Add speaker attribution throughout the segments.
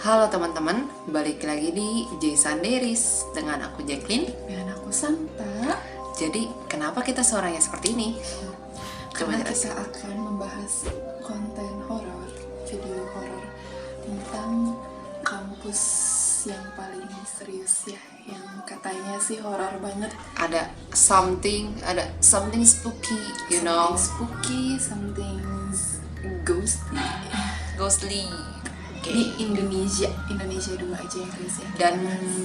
Speaker 1: Halo teman-teman, balik lagi di Jason Deris dengan aku Jacqueline.
Speaker 2: Dan aku Santa.
Speaker 1: Jadi kenapa kita suaranya seperti ini?
Speaker 2: Karena kita akan membahas konten horor, video horor tentang kampus yang paling misterius ya, yang katanya sih horor banget.
Speaker 1: Ada something spooky, you know.
Speaker 2: Spooky, something ghostly.
Speaker 1: Ghostly.
Speaker 2: Di Indonesia dulu aja ya guys ya.
Speaker 1: Dan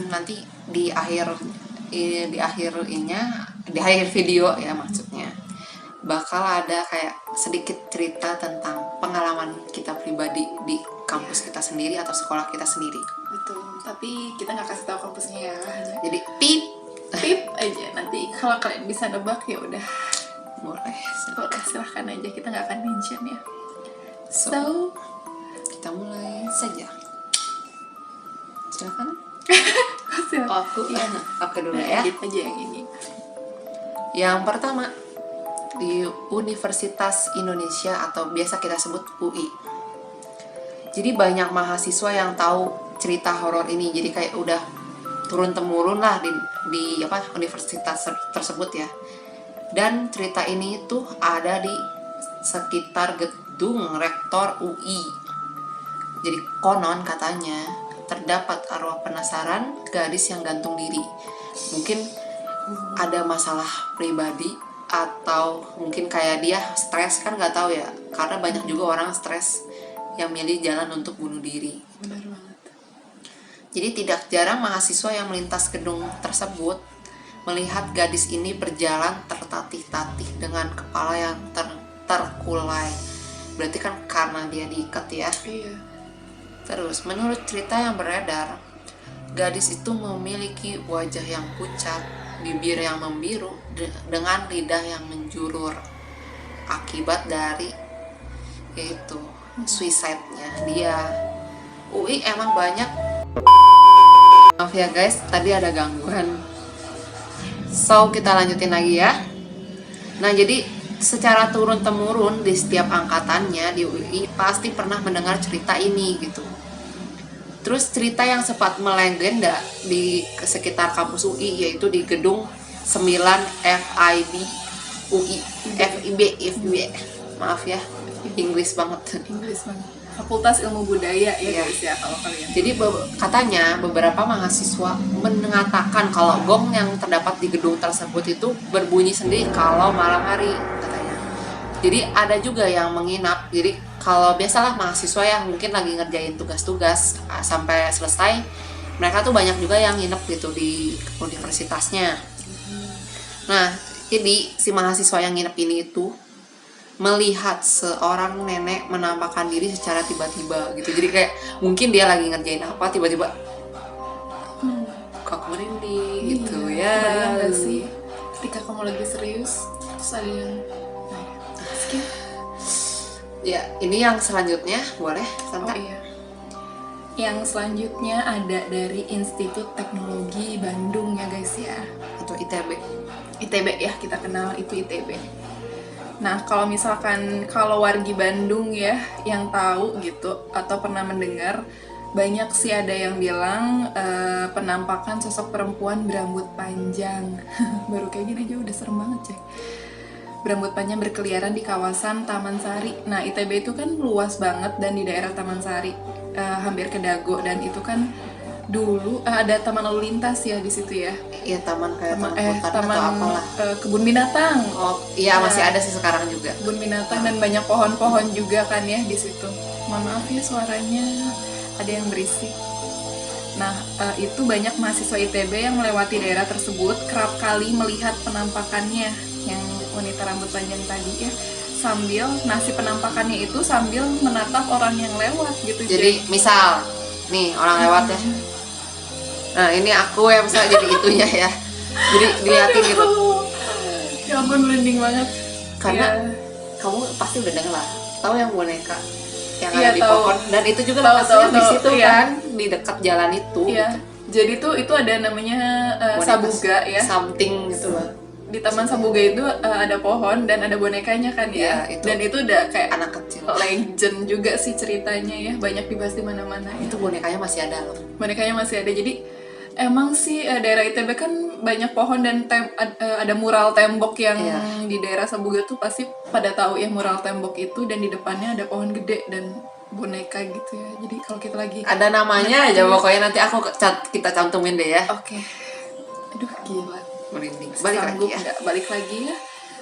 Speaker 1: nanti di akhir video ya maksudnya bakal ada kayak sedikit cerita tentang pengalaman kita pribadi di kampus kita sendiri atau sekolah kita sendiri.
Speaker 2: Betul, tapi kita nggak kasih tahu kampusnya ya, hanya
Speaker 1: Jadi pip
Speaker 2: aja. Nanti kalau kalian bisa nebak ya udah,
Speaker 1: boleh.
Speaker 2: silahkan aja, kita nggak akan mention ya.
Speaker 1: So kita mulai saja. Silakan.
Speaker 2: Silahkan.
Speaker 1: Aku dulu ya.
Speaker 2: Edit aja yang ini.
Speaker 1: Yang pertama, di Universitas Indonesia atau biasa kita sebut UI. Jadi banyak mahasiswa yang tahu cerita horor ini. Jadi kayak udah turun temurun lah di universitas tersebut ya. Dan cerita ini tuh ada di sekitar gedung rektor UI. Jadi konon katanya terdapat arwah penasaran gadis yang gantung diri. Mungkin ada masalah pribadi atau mungkin kayak dia stres, kan nggak tahu ya, karena banyak juga orang stres yang milih jalan untuk bunuh diri.
Speaker 2: Benar banget.
Speaker 1: Jadi tidak jarang mahasiswa yang melintas gedung tersebut melihat gadis ini berjalan tertatih-tatih dengan kepala yang terkulai. Berarti kan karena dia diikat ya.
Speaker 2: Iya.
Speaker 1: Terus menurut cerita yang beredar, gadis itu memiliki wajah yang pucat, bibir yang membiru, dengan lidah yang menjulur akibat dari yaitu suicide-nya dia. UI emang banyak. Maaf ya guys, tadi ada gangguan. So kita lanjutin lagi ya. Nah jadi secara turun-temurun di setiap angkatannya di UI pasti pernah mendengar cerita ini gitu. Terus cerita yang sempat melegenda di sekitar kampus UI yaitu di gedung 9 FIB UI. FIB. Maaf ya, Inggris banget.
Speaker 2: Fakultas Ilmu Budaya ya guys ya kalau kalian.
Speaker 1: Jadi katanya beberapa mahasiswa mengatakan kalau gong yang terdapat di gedung tersebut itu berbunyi sendiri kalau malam hari katanya. Jadi ada juga yang menginap. Jadi kalau biasalah mahasiswa yang mungkin lagi ngerjain tugas-tugas sampai selesai, mereka tuh banyak juga yang nginep gitu di universitasnya. Nah, jadi si mahasiswa yang nginep ini itu melihat seorang nenek menampakkan diri secara tiba-tiba gitu. Jadi kayak mungkin dia lagi ngerjain apa, tiba-tiba kok merinding gitu ya.
Speaker 2: Kebayang gak sih ketika kamu lagi serius terus ada yang skip.
Speaker 1: Ya, ini yang selanjutnya boleh Santa.
Speaker 2: Oh iya. Yang selanjutnya ada dari Institut Teknologi Bandung ya guys ya.
Speaker 1: Atau ITB.
Speaker 2: ITB ya, kita kenal itu ITB. Nah, kalau misalkan kalau wargi Bandung ya yang tahu gitu atau pernah mendengar, banyak sih ada yang bilang penampakan sosok perempuan berambut panjang. Baru kayak gini aja udah serem banget, Cek. Berambut panjang berkeliaran di kawasan Taman Sari. Nah, ITB itu kan luas banget dan di daerah Taman Sari, hampir ke Dago, dan itu kan dulu ada taman lalu lintas ya di situ ya.
Speaker 1: Iya, taman kayak taman atau apalah.
Speaker 2: Kebun binatang.
Speaker 1: Oh, iya masih ada sih sekarang juga.
Speaker 2: Kebun binatang dan banyak pohon-pohon juga kan ya di situ. Mohon maaf ya suaranya ada yang berisik. Nah, itu banyak mahasiswa ITB yang melewati daerah tersebut kerap kali melihat penampakannya yang wanita rambut panjang tadi ya, sambil si penampakannya itu sambil menatap orang yang lewat gitu.
Speaker 1: Jadi misal nih orang lewat ya. Nah, ini aku yang misalnya jadi itunya ya. Jadi dilihatin gitu.
Speaker 2: Ya ampun, merinding banget.
Speaker 1: Karena kamu pasti udah denger lah. Tahu yang boneka yang ada di pohon, dan itu juga lokasinya di situ kan, di dekat jalan itu.
Speaker 2: Iya.
Speaker 1: Gitu.
Speaker 2: Jadi tuh itu ada namanya sabuga ya.
Speaker 1: Something gitu loh.
Speaker 2: di Taman Sabuga itu ada pohon dan ada bonekanya kan ya.
Speaker 1: Iya, itu.
Speaker 2: Dan itu udah kayak
Speaker 1: Anak kecil.
Speaker 2: legend juga sih ceritanya ya, banyak dibahas di mana-mana ya.
Speaker 1: Itu bonekanya masih ada loh.
Speaker 2: Bonekanya masih ada. Jadi emang sih daerah ITB kan banyak pohon dan ada mural tembok yang
Speaker 1: Iya.
Speaker 2: di daerah Sabuga tuh pasti pada tahu ya mural tembok itu, dan di depannya ada pohon gede dan boneka gitu ya. Jadi kalau kita lagi
Speaker 1: Ada namanya aja pokoknya, nanti kita cantumin deh ya.
Speaker 2: oke. Aduh gila.
Speaker 1: Merinding. Balik lagi
Speaker 2: Sanggup
Speaker 1: ya.
Speaker 2: nggak? Balik lagi ya.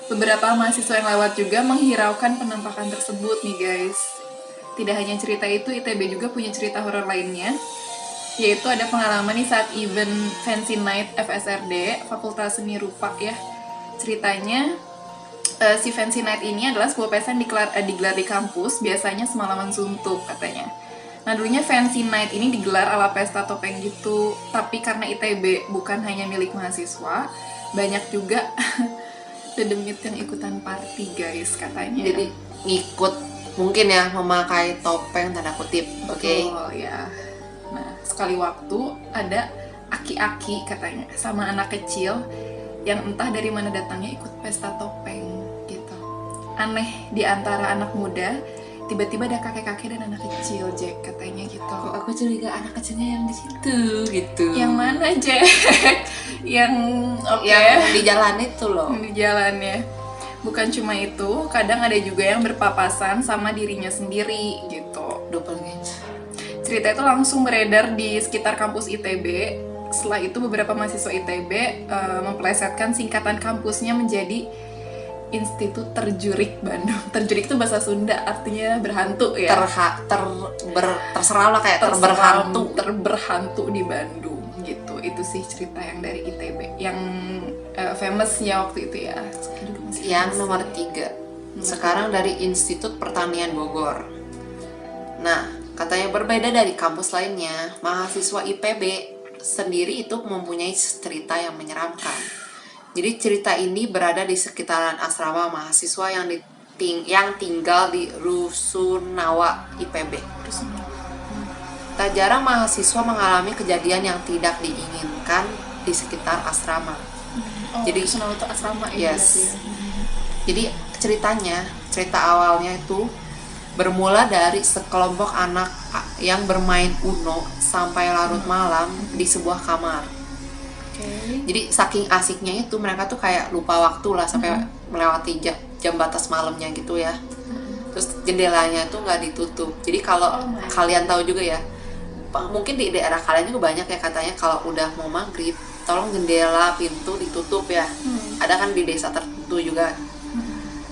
Speaker 2: Beberapa mahasiswa yang lewat juga menghiraukan penampakan tersebut nih guys. Tidak hanya cerita itu, ITB juga punya cerita horor lainnya, yaitu ada pengalaman nih saat event Fancy Night FSRD, Fakultas Seni Rupa ya. Ceritanya si Fancy Night ini adalah sebuah pesta yang digelar di kampus, biasanya semalaman suntuk katanya. Nah dulunya Fancy Night ini digelar ala pesta topeng gitu, tapi karena ITB bukan hanya milik mahasiswa, banyak juga dedemit yang ikutan party guys katanya.
Speaker 1: Jadi ngikut mungkin ya, memakai topeng tanda kutip. Oke.
Speaker 2: Betul ya. Nah sekali waktu ada aki-aki katanya sama anak kecil yang entah dari mana datangnya ikut pesta topeng gitu. Aneh, di antara anak muda tiba-tiba ada kakek-kakek dan anak kecil, Jack katanya gitu.
Speaker 1: Kok aku curiga anak kecilnya yang di situ gitu.
Speaker 2: Yang mana, Jack? Yang
Speaker 1: Yang di jalan itu loh.
Speaker 2: di jalannya. Bukan cuma itu, kadang ada juga yang berpapasan sama dirinya sendiri gitu.
Speaker 1: Doppelganger.
Speaker 2: Cerita itu langsung beredar di sekitar kampus ITB. Setelah itu beberapa mahasiswa ITB memplesetkan singkatan kampusnya menjadi Institut Terjurik Bandung. Terjurik itu bahasa Sunda, artinya berhantu ya.
Speaker 1: Terserah lah, kayak terberhantu.
Speaker 2: Terberhantu di Bandung gitu. Itu sih cerita yang dari ITB yang famousnya waktu itu ya.
Speaker 1: Yang nomor 3 sekarang dari Institut Pertanian Bogor. Nah, katanya berbeda dari kampus lainnya, mahasiswa IPB sendiri itu mempunyai cerita yang menyeramkan. Jadi cerita ini berada di sekitaran asrama mahasiswa yang tinggal di Rusunawa IPB. Tak jarang mahasiswa mengalami kejadian yang tidak diinginkan di sekitar asrama. Jadi
Speaker 2: Rusunawa itu asrama ya.
Speaker 1: Yes. Jadi cerita awalnya itu bermula dari sekelompok anak yang bermain Uno sampai larut malam di sebuah kamar. Jadi saking asiknya itu mereka tuh kayak lupa waktu lah sampai melewati jam batas malamnya gitu ya. Terus jendelanya tuh nggak ditutup. Jadi kalau kalian tahu juga ya, mungkin di daerah kalian juga banyak ya katanya kalau udah mau maghrib, tolong jendela pintu ditutup ya. Ada kan di desa tertentu juga.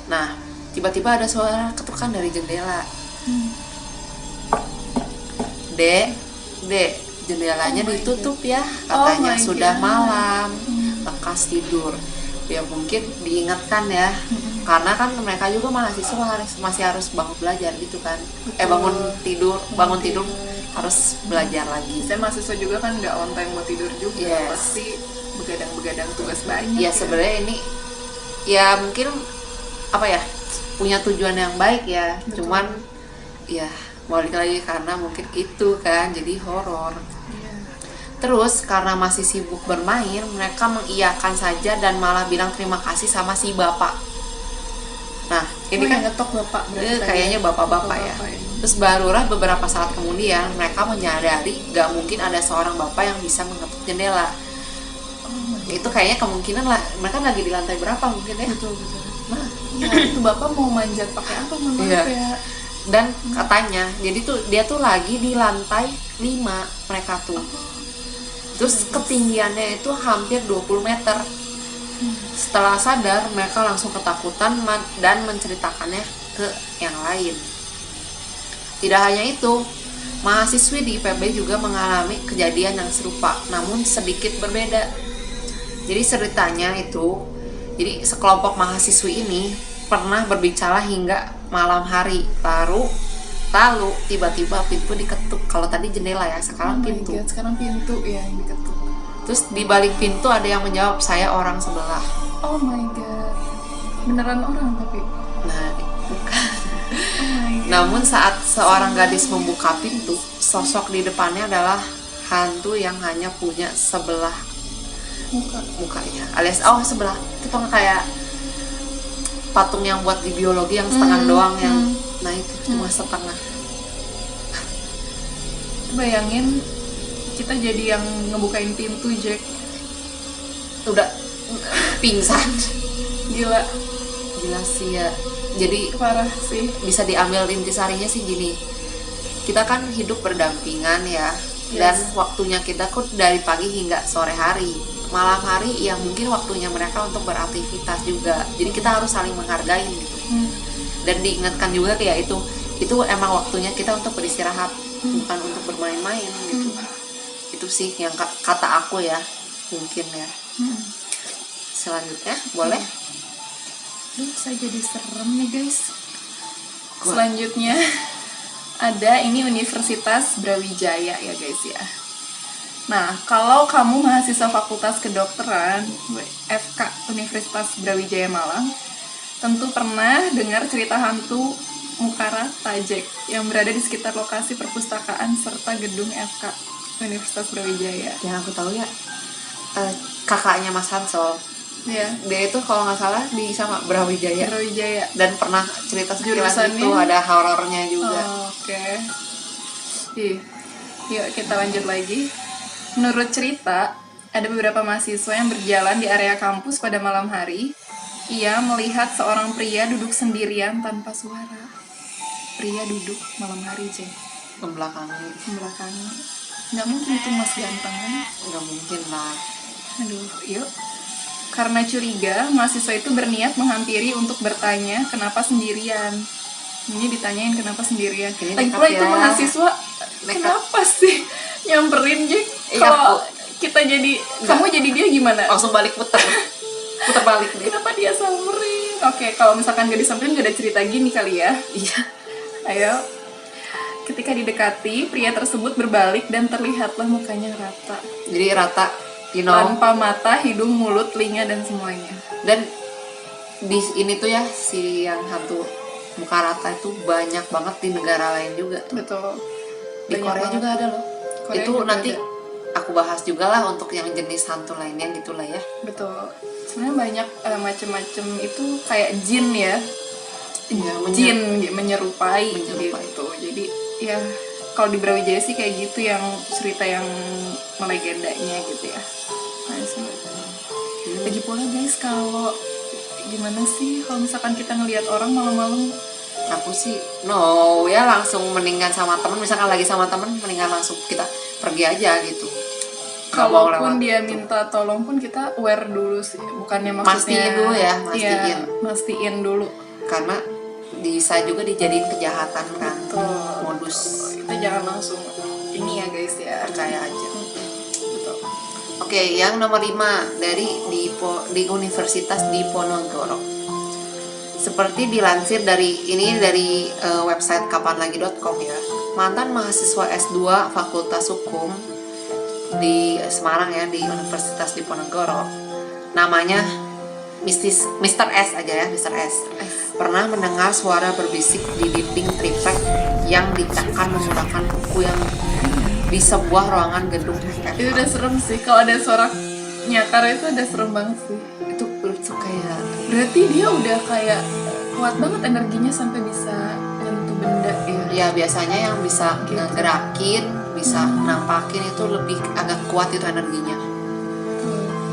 Speaker 1: Nah, tiba-tiba ada suara ketukan dari jendela. Dek, jendelanya ditutup ya, katanya sudah malam, lekas tidur. Ya mungkin diingatkan ya, karena kan mereka juga mahasiswa masih harus bangun belajar gitu kan. Bangun tidur harus belajar lagi.
Speaker 2: Saya mahasiswa juga kan nggak on time buat tidur juga, pasti begadang-begadang tugas banyak.
Speaker 1: Ya sebenarnya ini ya mungkin apa ya, punya tujuan yang baik ya. Betul. Cuman ya balik lagi karena mungkin itu kan jadi horor. Terus karena masih sibuk bermain, mereka mengiyakan saja dan malah bilang terima kasih sama si bapak. Nah, ini kan
Speaker 2: ngetok bapak
Speaker 1: kayaknya bapak-bapak ya. Terus barulah beberapa saat kemudian mereka menyadari gak mungkin ada seorang bapak yang bisa mengetuk jendela. Itu kayaknya kemungkinan lah, mereka lagi di lantai berapa mungkin ya.
Speaker 2: Betul. Nah, ya, itu bapak mau manjat pakai apa ya.
Speaker 1: Dan katanya, jadi tuh dia tuh lagi di lantai 5 mereka tuh. Terus ketinggiannya itu hampir 20 meter. Setelah sadar, mereka langsung ketakutan dan menceritakannya ke yang lain. Tidak hanya itu, mahasiswi di IPB juga mengalami kejadian yang serupa, namun sedikit berbeda. Jadi ceritanya itu, jadi sekelompok mahasiswi ini pernah berbicara hingga malam hari. Lalu tiba-tiba pintu diketuk. Kalau tadi jendela ya, sekarang pintu.
Speaker 2: Sekarang pintu ya yang diketuk.
Speaker 1: Terus di balik pintu ada yang menjawab, saya orang sebelah.
Speaker 2: Oh my god, beneran orang tapi?
Speaker 1: Nah, bukan. Namun saat seorang gadis membuka pintu, sosok di depannya adalah hantu yang hanya punya sebelah mukanya, alias sebelah itu tuh kayak patung yang buat di biologi yang setengah doang yang nah itu cuma setengah.
Speaker 2: Bayangin kita jadi yang ngebukain pintu, Jack.
Speaker 1: Udah pingsan.
Speaker 2: Gila
Speaker 1: sih ya. Jadi
Speaker 2: parah sih.
Speaker 1: bisa diambil intisarinya sih gini, kita kan hidup berdampingan ya. Dan waktunya kita kok dari pagi hingga sore hari, malam hari ya mungkin waktunya mereka untuk beraktivitas juga. Jadi kita harus saling menghargai gitu. Dan diingatkan juga kayak itu emang waktunya kita untuk beristirahat, bukan untuk bermain-main gitu. Itu sih yang kata aku ya, mungkin ya. Selanjutnya boleh.
Speaker 2: Saya jadi serem nih guys. Selanjutnya ada ini Universitas Brawijaya ya guys ya. Nah, kalau kamu mahasiswa Fakultas Kedokteran FK Universitas Brawijaya Malang, tentu pernah dengar cerita hantu muka rata, Jack, yang berada di sekitar lokasi perpustakaan serta gedung FK Universitas Brawijaya.
Speaker 1: Yang aku tahu ya, kakaknya Mas Hansol.
Speaker 2: Ya.
Speaker 1: Dia itu kalau nggak salah di sama Brawijaya. Dan pernah cerita sekilas itu ada horornya juga.
Speaker 2: Oke. Yuk kita lanjut lagi. Menurut cerita, ada beberapa mahasiswa yang berjalan di area kampus pada malam hari. Ia melihat seorang pria duduk sendirian tanpa suara. Pria duduk malam hari, Jeng.
Speaker 1: Membelakangi.
Speaker 2: Nggak mungkin itu Mas ganteng kan?
Speaker 1: Nggak mungkin lah.
Speaker 2: Aduh, yuk. Karena curiga, mahasiswa itu berniat menghampiri untuk bertanya kenapa sendirian. Ini ditanyain kenapa sendirian. Lagi pula itu mahasiswa kenapa sih nyamperin, Jack? Kalau kita jadi kamu jadi dia gimana?
Speaker 1: Langsung balik puter balik deh.
Speaker 2: Kenapa dia samperin? Oke, kalau misalkan gak disamperin gak ada cerita gini kali ya.
Speaker 1: Iya.
Speaker 2: Ayo. Ketika didekati, pria tersebut berbalik dan terlihatlah mukanya rata.
Speaker 1: Jadi rata,
Speaker 2: tanpa mata, hidung, mulut, telinga dan semuanya.
Speaker 1: Dan di ini tuh ya, si yang hantu muka rata itu banyak banget di negara lain juga tuh.
Speaker 2: Betul.
Speaker 1: Di Korea banget. Juga ada loh. Korea itu nanti aku bahas juga lah untuk yang jenis hantu lainnya gitulah ya.
Speaker 2: Betul. Sebenarnya banyak macam-macam itu kayak jin ya.
Speaker 1: Iya,
Speaker 2: jin menyerupai gitu. Jadi ya kalau di Brawijaya sih kayak gitu yang cerita yang melegendanya gitu ya. Lagi pula guys, kalau gimana sih kalau misalkan kita ngelihat orang malam-malam?
Speaker 1: Aku sih no ya, langsung mendingan sama temen, misalkan lagi sama temen mendingan langsung kita pergi aja gitu.
Speaker 2: Kalaupun dia minta tolong pun kita aware dulu sih, bukannya maksudnya
Speaker 1: mastiin dulu ya,
Speaker 2: mastiin dulu,
Speaker 1: karena bisa juga dijadiin kejahatan kan.
Speaker 2: Betul.
Speaker 1: Modus.
Speaker 2: Kita jangan langsung ini ya guys ya,
Speaker 1: percaya aja.
Speaker 2: Betul.
Speaker 1: Oke, yang nomor 5 dari di Universitas Diponegoro. Seperti dilansir dari website kapanlagi.com ya, mantan mahasiswa S2 Fakultas Hukum di Semarang ya, di Universitas Diponegoro, namanya Mr. S aja ya, Mr. S, pernah mendengar suara berbisik di dinding triplek yang ditekan menggunakan kuku yang di sebuah ruangan gedung FK.
Speaker 2: Itu udah serem sih, kalau ada suara nyakar itu udah serem banget sih.
Speaker 1: Itu kayak
Speaker 2: berarti dia udah kayak kuat banget energinya sampai bisa nyentuh benda ya.
Speaker 1: Ya biasanya yang bisa ngegerakin, bisa nampakin itu lebih agak kuat itu energinya.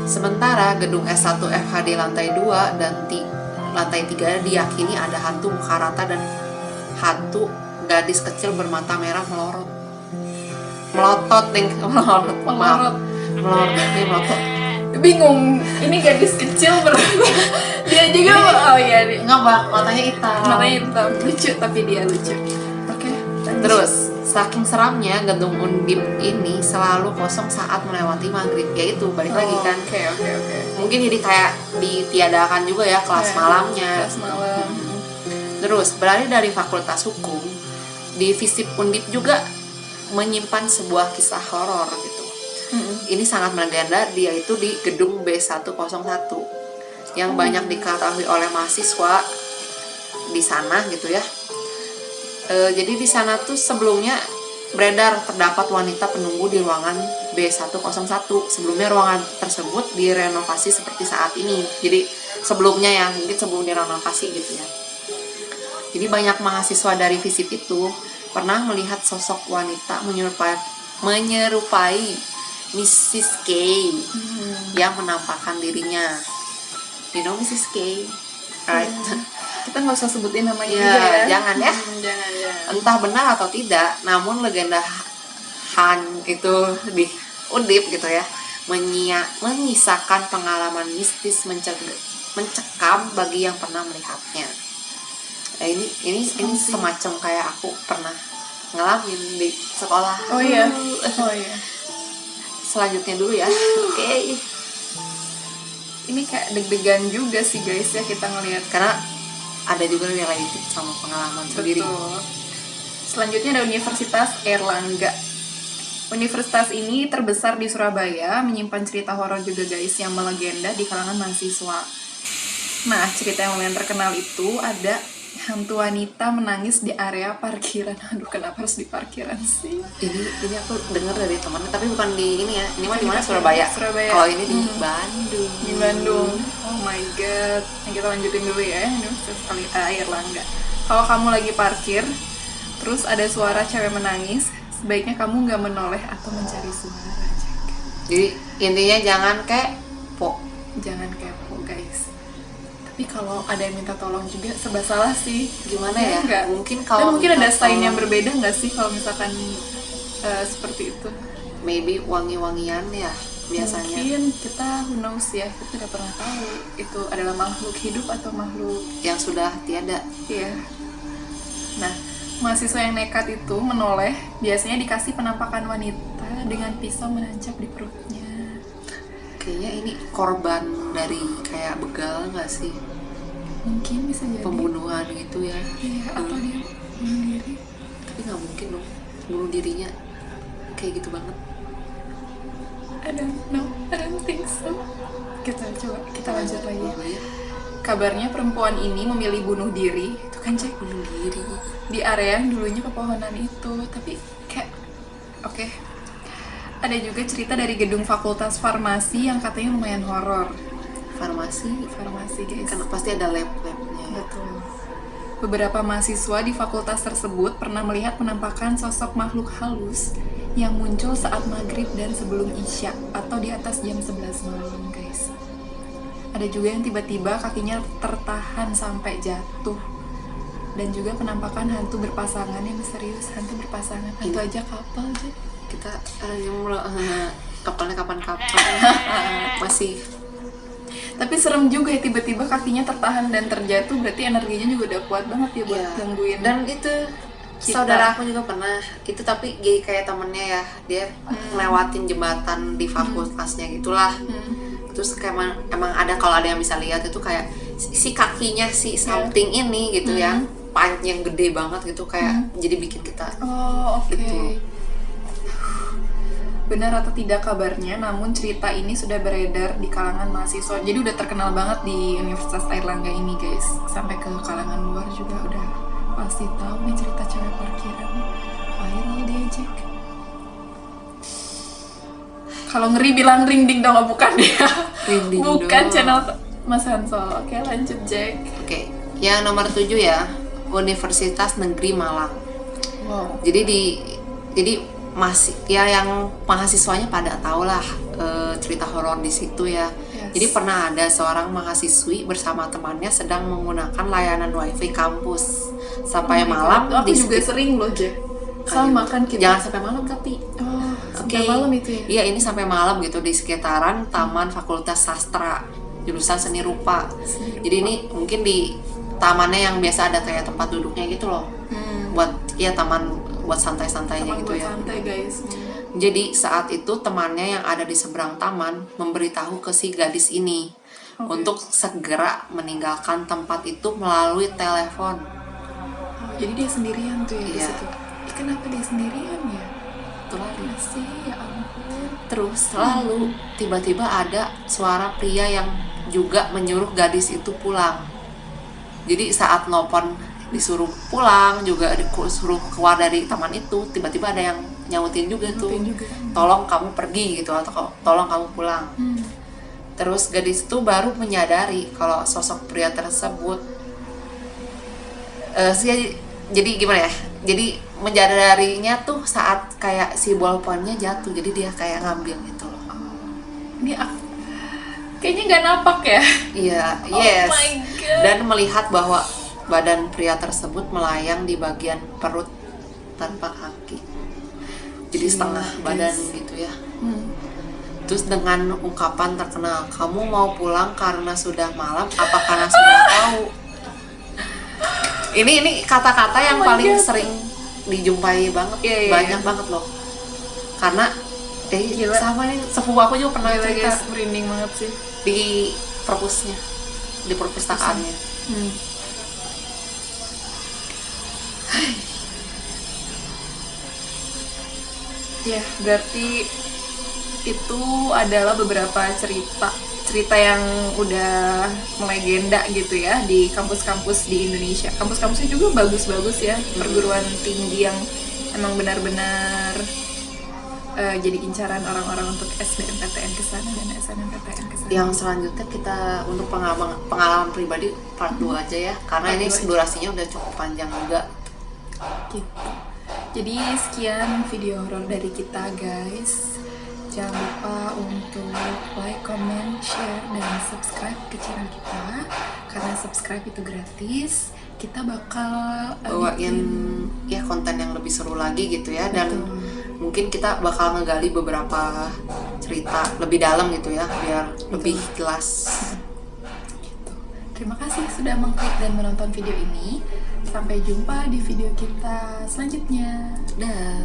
Speaker 1: Sementara gedung S1 FH di lantai 2 dan lantai 3 diyakini ada hantu muka rata dan hantu gadis kecil bermata merah melotot.
Speaker 2: Bingung, ini gadis kecil dia juga
Speaker 1: nggak mbak, matanya hitam,
Speaker 2: lucu, tapi dia lucu. Oke.
Speaker 1: Terus saking seramnya gedung Undip ini selalu kosong saat melewati maghrib, yaitu balik lagi kan.
Speaker 2: Oke.
Speaker 1: Mungkin jadi kayak ditiadakan juga ya kelas malamnya.
Speaker 2: Kelas malam.
Speaker 1: Terus beralih dari Fakultas Hukum, di FISIP Undip juga menyimpan sebuah kisah horor gitu. Ini sangat melegenda, dia itu di gedung B101 yang banyak diketahui oleh mahasiswa di sana gitu ya. Jadi di sana tuh sebelumnya beredar terdapat wanita penunggu di ruangan B101. Sebelumnya ruangan tersebut direnovasi seperti saat ini. Jadi sebelumnya ya, mungkin sebelum direnovasi gitu ya. Jadi banyak mahasiswa dari visit itu pernah melihat sosok wanita menyerupai Mrs. K yang menampakkan dirinya. You know Mrs. K, right?
Speaker 2: Kita nggak usah sebutin namanya
Speaker 1: Ya,
Speaker 2: juga ya.
Speaker 1: jangan ya.
Speaker 2: Jangan.
Speaker 1: Entah benar atau tidak, namun legenda Han itu diudip gitu ya, menyisakan pengalaman mistis mencekam bagi yang pernah melihatnya. Nah, ini semacam kayak aku pernah ngalamin di sekolah.
Speaker 2: Oh iya.
Speaker 1: Selanjutnya dulu ya. Oke.
Speaker 2: Ini kayak deg-degan juga sih guys ya kita ngelihat.
Speaker 1: Karena ada juga related sama pengalaman sendiri.
Speaker 2: Betul. Selanjutnya ada Universitas Airlangga. Universitas ini terbesar di Surabaya, menyimpan cerita horor juga guys yang melegenda di kalangan mahasiswa. Nah, cerita yang lumayan terkenal itu ada hantu wanita menangis di area parkiran. Aduh, kenapa harus di parkiran sih?
Speaker 1: Ini aku dengar dari teman, tapi bukan di ini ya. Ini mah di mana? Surabaya.
Speaker 2: Surabaya.
Speaker 1: Kalau ini di Bandung.
Speaker 2: Di Bandung. Oh my god. Nah, kita lanjutin dulu ya. Universitas Airlangga. Kalau kamu lagi parkir, terus ada suara cewek menangis, sebaiknya kamu nggak menoleh atau mencari suara.
Speaker 1: Jadi intinya jangan kepo.
Speaker 2: Jangan kepo guys. Tapi kalau ada yang minta tolong juga serba salah sih.
Speaker 1: Gimana ya?
Speaker 2: Enggak.
Speaker 1: Mungkin
Speaker 2: Dan
Speaker 1: kalau
Speaker 2: mungkin ada
Speaker 1: minta
Speaker 2: sign yang
Speaker 1: tolong,
Speaker 2: berbeda nggak sih kalau misalkan seperti itu?
Speaker 1: maybe wangi-wangian ya biasanya.
Speaker 2: Mungkin kita who knows ya, kita tidak pernah tahu itu adalah makhluk hidup atau makhluk
Speaker 1: Yang sudah tiada.
Speaker 2: ya. Nah, mahasiswa yang nekat itu menoleh biasanya dikasih penampakan wanita dengan pisau menancap di perutnya.
Speaker 1: Kayaknya ini korban dari kayak begal nggak sih?
Speaker 2: Mungkin bisa jadi
Speaker 1: Pembunuhan gitu ya.
Speaker 2: iya, atau dia bunuh diri.
Speaker 1: Tapi nggak mungkin dong bunuh dirinya kayak gitu banget.
Speaker 2: I don't know, I don't think so. Kita lanjut lagi.
Speaker 1: Ya,
Speaker 2: Kabarnya perempuan ini memilih bunuh diri, itu kan cek
Speaker 1: bunuh diri.
Speaker 2: di area yang dulunya pepohonan itu. Tapi kayak oke. Ada juga cerita dari gedung Fakultas Farmasi yang katanya lumayan horor.
Speaker 1: Farmasi
Speaker 2: Guys.
Speaker 1: kan pasti ada lab-labnya.
Speaker 2: Betul. Beberapa mahasiswa di fakultas tersebut pernah melihat penampakan sosok makhluk halus yang muncul saat maghrib dan sebelum isya atau di atas jam 11 malam guys. Ada juga yang tiba-tiba kakinya tertahan sampai jatuh. Dan juga penampakan hantu berpasangan yang misterius. Hantu berpasangan, hantu aja couple aja.
Speaker 1: Kita yang kapalnya kapan-kapan masih.
Speaker 2: Tapi serem juga ya, tiba-tiba kakinya tertahan dan terjatuh, berarti energinya juga udah kuat banget ya buat
Speaker 1: Iya.
Speaker 2: gangguin.
Speaker 1: Dan itu saudara aku juga pernah itu, tapi jadi kayak temennya ya, dia ngelewatin jembatan di fakultasnya gitulah. Terus kayak emang ada, kalau ada yang bisa lihat itu kayak si kakinya si something ini gitu ya, panjang gede banget gitu, kayak jadi bikin kita
Speaker 2: Oh, oke.
Speaker 1: Gitu.
Speaker 2: Benar atau tidak kabarnya, namun cerita ini sudah beredar di kalangan mahasiswa. Jadi udah terkenal banget di Universitas Airlangga ini, guys. Sampai ke kalangan luar juga udah pasti tahu nih cerita cewek parkiran. Viral dia, Jack. Kalau ngeri bilang ring ding dong, bukan dia.
Speaker 1: Ring ding
Speaker 2: Bukan
Speaker 1: dong.
Speaker 2: channel Mas Hansol. Oke, lanjut, Jack.
Speaker 1: Oke, yang nomor 7 ya, Universitas Negeri Malang.
Speaker 2: Wow.
Speaker 1: Jadi masih ya, yang mahasiswanya pada tahu lah cerita horor di situ ya.
Speaker 2: Yes.
Speaker 1: Jadi pernah ada seorang mahasiswi bersama temannya sedang menggunakan layanan wifi kampus sampai malam
Speaker 2: Aku
Speaker 1: di
Speaker 2: juga sering loh, Jack. Sama kan kita.
Speaker 1: Jangan sampai malam tapi.
Speaker 2: Oh,
Speaker 1: Oke.
Speaker 2: sampai malam itu ya.
Speaker 1: Iya, ini sampai malam gitu di sekitaran Taman Fakultas Sastra jurusan Seni Rupa. Jadi ini mungkin di tamannya yang biasa ada kayak tempat duduknya gitu loh. Buat ya taman buat santai-santainya
Speaker 2: Teman
Speaker 1: gitu
Speaker 2: buat
Speaker 1: ya.
Speaker 2: santai, guys.
Speaker 1: Jadi saat itu temannya yang ada di seberang taman memberitahu ke si gadis ini untuk segera meninggalkan tempat itu melalui telepon.
Speaker 2: Oh, jadi dia sendirian tuh ya di
Speaker 1: Iya.
Speaker 2: situ. Kenapa dia sendirian ya?
Speaker 1: Itu lagi.
Speaker 2: Sih, ya ampun.
Speaker 1: Terus lalu tiba-tiba ada suara pria yang juga menyuruh gadis itu pulang. Jadi saat nelpon disuruh pulang juga, disuruh keluar dari taman itu, tiba-tiba ada yang nyautin juga tuh, tolong kamu pergi gitu, atau tolong kamu pulang. Terus gadis itu baru menyadari kalau sosok pria tersebut jadi gimana ya, jadi menyadarinya tuh saat kayak si bolponnya jatuh, jadi dia kayak ngambil gitu loh.
Speaker 2: Ini kayaknya nggak napak ya.
Speaker 1: Iya, yes.
Speaker 2: Oh my God.
Speaker 1: Dan melihat bahwa badan pria tersebut melayang di bagian perut tanpa kaki, jadi setengah badan gitu ya. Terus dengan ungkapan terkenal, kamu mau pulang karena sudah malam apa karena sudah tahu? Ini kata-kata yang paling sering dijumpai banget, banyak banget loh. Karena sama nih, sepupu aku juga pernah cerita,
Speaker 2: merinding banget sih,
Speaker 1: di perpusnya, di perpustakaannya.
Speaker 2: Ya, berarti itu adalah beberapa cerita yang udah melegenda gitu ya di kampus-kampus di Indonesia. Kampus-kampusnya juga bagus-bagus ya, perguruan tinggi yang emang benar-benar jadi incaran orang-orang untuk SBMPTN ke sana dan SNMPTN ke sana.
Speaker 1: Yang selanjutnya kita untuk pengalaman pribadi part 2 aja ya, karena ini durasinya udah cukup panjang juga.
Speaker 2: Gitu. Jadi sekian video horor dari kita guys. Jangan lupa untuk like, comment, share, dan subscribe ke channel kita. Karena subscribe itu gratis. Kita bakal
Speaker 1: bawain ya konten yang lebih seru lagi gitu ya. Dan mungkin kita bakal ngegali beberapa cerita lebih dalam gitu ya, biar lebih jelas.
Speaker 2: Gitu. Terima kasih sudah mengklik dan menonton video ini. Sampai jumpa di video kita selanjutnya.
Speaker 1: Dah.